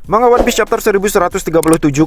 Manga One Piece chapter 1137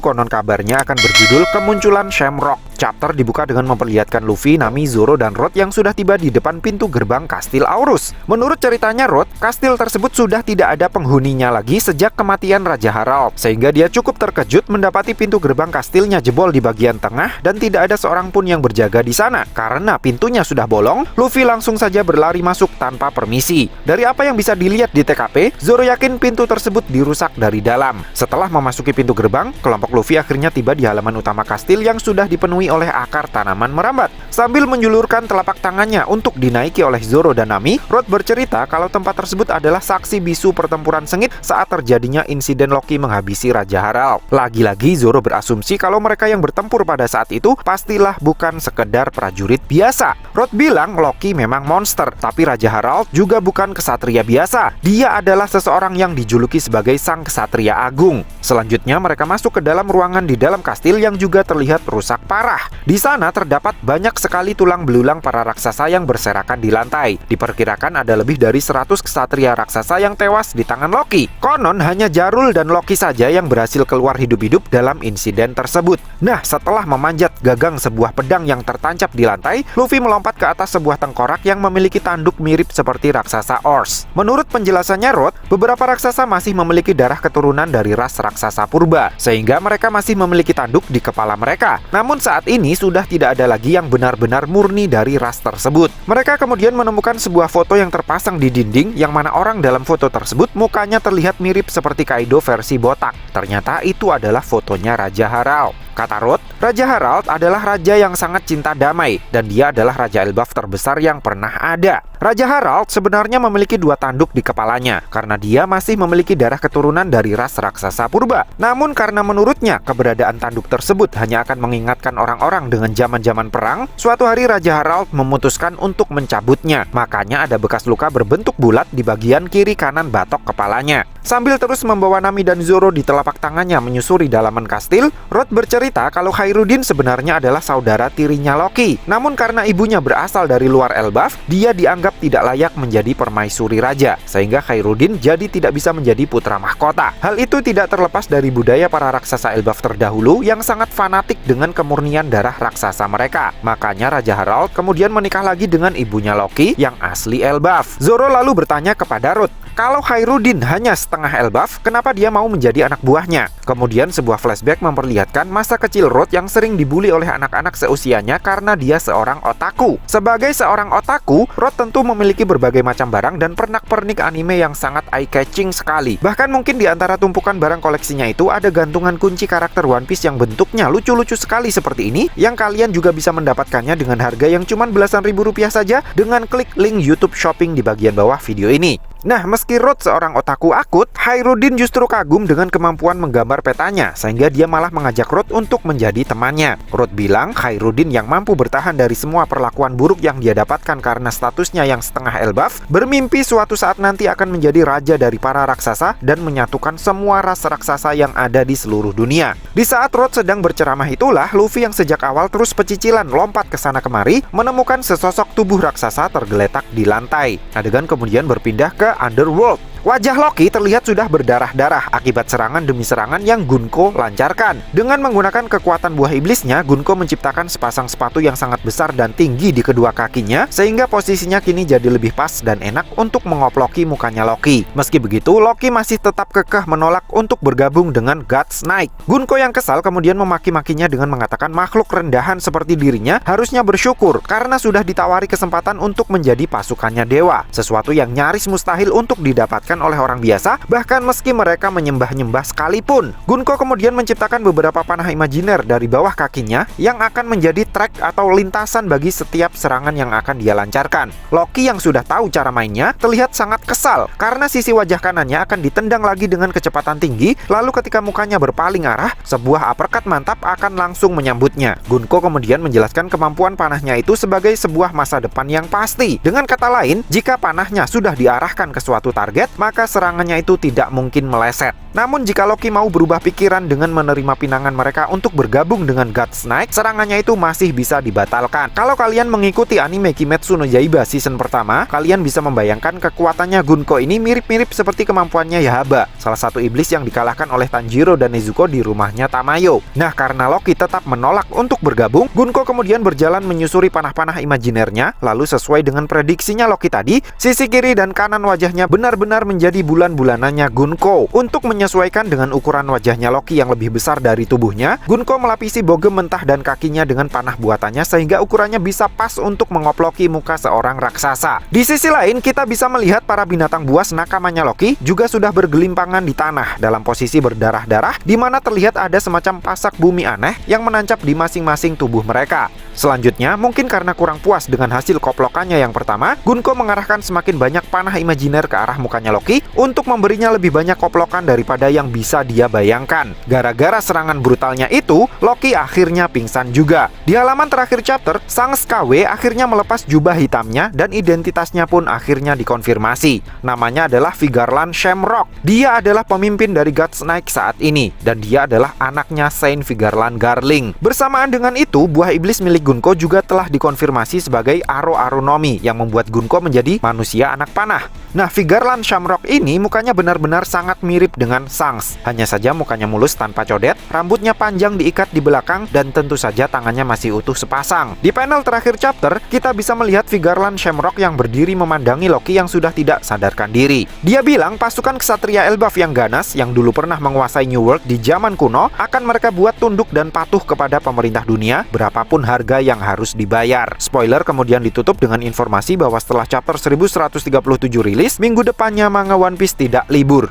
konon kabarnya akan berjudul Kemunculan Shamrock. Chapter dibuka dengan memperlihatkan Luffy, Nami, Zoro, dan Road yang sudah tiba di depan pintu gerbang Kastil Aurus. Menurut ceritanya Road, kastil tersebut sudah tidak ada penghuninya lagi sejak kematian Raja Harald, sehingga dia cukup terkejut mendapati pintu gerbang kastilnya jebol di bagian tengah dan tidak ada seorang pun yang berjaga di sana. Karena pintunya sudah bolong, Luffy langsung saja berlari masuk tanpa permisi. Dari apa yang bisa dilihat di TKP, Zoro yakin pintu tersebut dirusak dari dalam. Setelah memasuki pintu gerbang, kelompok Luffy akhirnya tiba di halaman utama kastil yang sudah dipenuhi oleh akar tanaman merambat. Sambil menjulurkan telapak tangannya untuk dinaiki oleh Zoro dan Nami, Road bercerita kalau tempat tersebut adalah saksi bisu pertempuran sengit saat terjadinya insiden Loki menghabisi Raja Harald. Lagi-lagi Zoro berasumsi kalau mereka yang bertempur pada saat itu pastilah bukan sekedar prajurit biasa. Road bilang Loki memang monster, tapi Raja Harald juga bukan kesatria biasa. Dia adalah seseorang yang dijuluki sebagai sang kesatria agung. Selanjutnya mereka masuk ke dalam ruangan di dalam kastil yang juga terlihat rusak parah. Di sana terdapat banyak sekali tulang belulang para raksasa yang berserakan di lantai. Diperkirakan ada lebih dari 100 kesatria raksasa yang tewas di tangan Loki. Konon hanya Jarul dan Loki saja yang berhasil keluar hidup-hidup dalam insiden tersebut. Nah, setelah memanjat gagang sebuah pedang yang tertancap di lantai, Luffy melompat ke atas sebuah tengkorak yang memiliki tanduk mirip seperti raksasa Ors. Menurut penjelasannya Road, beberapa raksasa masih memiliki darah keturunan dari ras raksasa purba, sehingga mereka masih memiliki tanduk di kepala mereka. Namun saat ini sudah tidak ada lagi yang benar-benar murni dari ras tersebut. Mereka kemudian menemukan sebuah foto yang terpasang di dinding, yang mana orang dalam foto tersebut mukanya terlihat mirip seperti Kaido versi botak. Ternyata itu adalah fotonya Raja Harald. Kata Road, Raja Harald adalah raja yang sangat cinta damai, dan dia adalah Raja Elbaf terbesar yang pernah ada. Raja Harald sebenarnya memiliki 2 tanduk di kepalanya, karena dia masih memiliki darah keturunan dari ras raksasa purba. Namun karena menurutnya, keberadaan tanduk tersebut hanya akan mengingatkan orang-orang dengan zaman-zaman perang, suatu hari Raja Harald memutuskan untuk mencabutnya. Makanya ada bekas luka berbentuk bulat di bagian kiri kanan batok kepalanya. Sambil terus membawa Nami dan Zoro di telapak tangannya menyusuri dalaman kastil, Road bercerita kalau Khairuddin sebenarnya adalah saudara tirinya Loki. Namun karena ibunya berasal dari luar Elbaf, dia dianggap tidak layak menjadi permaisuri raja, sehingga Khairuddin jadi tidak bisa menjadi putra mahkota. Hal itu tidak terlepas dari budaya para raksasa Elbaf terdahulu yang sangat fanatik dengan kemurnian darah raksasa mereka. Makanya Raja Harald kemudian menikah lagi dengan ibunya Loki yang asli Elbaf. Zoro lalu bertanya kepada Road, kalau Khairuddin hanya setengah Elbaf, kenapa dia mau menjadi anak buahnya? Kemudian sebuah flashback memperlihatkan masa kecil Road yang sering dibully oleh anak-anak seusianya karena dia seorang otaku. Sebagai seorang otaku, Road tentu memiliki berbagai macam barang dan pernak-pernik anime yang sangat eye-catching sekali. Bahkan mungkin di antara tumpukan barang koleksinya itu ada gantungan kunci karakter One Piece yang bentuknya lucu-lucu sekali seperti ini, yang kalian juga bisa mendapatkannya dengan harga yang cuma belasan ribu rupiah saja dengan klik link YouTube Shopping di bagian bawah video ini. Nah, meski Road seorang otaku akut, Khairuddin justru kagum dengan kemampuan menggambar petanya, sehingga dia malah mengajak Road untuk menjadi temannya. Road bilang Khairuddin yang mampu bertahan dari semua perlakuan buruk yang dia dapatkan karena statusnya yang setengah Elbaf, bermimpi suatu saat nanti akan menjadi raja dari para raksasa dan menyatukan semua ras raksasa yang ada di seluruh dunia. Di saat Road sedang berceramah itulah, Luffy yang sejak awal terus pecicilan lompat ke sana kemari, menemukan sesosok tubuh raksasa tergeletak di lantai. Adegan kemudian berpindah ke Underworld. Wajah Loki terlihat sudah berdarah-darah akibat serangan demi serangan yang Gunko lancarkan. Dengan menggunakan kekuatan buah iblisnya, Gunko menciptakan sepasang sepatu yang sangat besar dan tinggi di kedua kakinya, sehingga posisinya kini jadi lebih pas dan enak untuk mengoploki mukanya Loki. Meski begitu, Loki masih tetap kekeh menolak untuk bergabung dengan God's Knight. Gunko yang kesal kemudian memaki-makinya dengan mengatakan makhluk rendahan seperti dirinya harusnya bersyukur karena sudah ditawari kesempatan untuk menjadi pasukannya dewa, sesuatu yang nyaris mustahil untuk didapatkan oleh orang biasa, bahkan meski mereka menyembah-nyembah sekalipun. Gunko kemudian menciptakan beberapa panah imajiner dari bawah kakinya yang akan menjadi trek atau lintasan bagi setiap serangan yang akan dia lancarkan. Loki yang sudah tahu cara mainnya terlihat sangat kesal karena sisi wajah kanannya akan ditendang lagi dengan kecepatan tinggi, lalu ketika mukanya berpaling arah, sebuah uppercut mantap akan langsung menyambutnya. Gunko kemudian menjelaskan kemampuan panahnya itu sebagai sebuah masa depan yang pasti. Dengan kata lain, jika panahnya sudah diarahkan ke suatu target, maka serangannya itu tidak mungkin meleset. Namun jika Loki mau berubah pikiran dengan menerima pinangan mereka untuk bergabung dengan God's Knight, serangannya itu masih bisa dibatalkan. Kalau kalian mengikuti anime Kimetsu no Yaiba season pertama, kalian bisa membayangkan kekuatannya Gunko ini mirip-mirip seperti kemampuannya Yahaba, salah satu iblis yang dikalahkan oleh Tanjiro dan Nezuko di rumahnya Tamayo. Nah, karena Loki tetap menolak untuk bergabung, Gunko kemudian berjalan menyusuri panah-panah imajinernya. Lalu sesuai dengan prediksinya Loki tadi, sisi kiri dan kanan wajahnya benar-benar menjadi bulan-bulanannya Gunko. Untuk menyesuaikan dengan ukuran wajahnya Loki yang lebih besar dari tubuhnya, Gunko melapisi bogem mentah dan kakinya dengan panah buatannya sehingga ukurannya bisa pas untuk mengoploki muka seorang raksasa. Di sisi lain, kita bisa melihat para binatang buas nakamanya Loki juga sudah bergelimpangan di tanah dalam posisi berdarah-darah, di mana terlihat ada semacam pasak bumi aneh yang menancap di masing-masing tubuh mereka. Selanjutnya, mungkin karena kurang puas dengan hasil koplokannya yang pertama, Gunko mengarahkan semakin banyak panah imajiner ke arah mukanya Loki untuk memberinya lebih banyak koplokan daripada yang bisa dia bayangkan. Gara-gara serangan brutalnya itu, Loki akhirnya pingsan juga. Di halaman terakhir chapter, sang SKW akhirnya melepas jubah hitamnya dan identitasnya pun akhirnya dikonfirmasi. Namanya adalah Vigarland Shamrock. Dia adalah pemimpin dari God's Knight saat ini, dan dia adalah anaknya Saint Vigarland Garling. Bersamaan dengan itu, buah iblis milik Gunko juga telah dikonfirmasi sebagai Aro Arunomi yang membuat Gunko menjadi manusia anak panah. Nah, Vigarland Shamrock ini mukanya benar-benar sangat mirip dengan Shanks. Hanya saja mukanya mulus tanpa codet, rambutnya panjang diikat di belakang, dan tentu saja tangannya masih utuh sepasang. Di panel terakhir chapter, kita bisa melihat Vigarland Shamrock yang berdiri memandangi Loki yang sudah tidak sadarkan diri. Dia bilang pasukan ksatria Elbaf yang ganas yang dulu pernah menguasai New World di zaman kuno akan mereka buat tunduk dan patuh kepada pemerintah dunia berapapun harga yang harus dibayar. Spoiler kemudian ditutup dengan informasi bahwa setelah chapter 1137 rilis, minggu depannya manga One Piece tidak libur.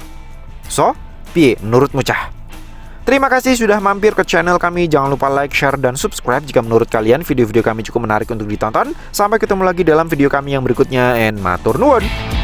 So, piye menurutmu cah? Terima kasih sudah mampir ke channel kami. Jangan lupa like, share, dan subscribe jika menurut kalian video-video kami cukup menarik untuk ditonton. Sampai ketemu lagi dalam video kami yang berikutnya, and matur nuwun.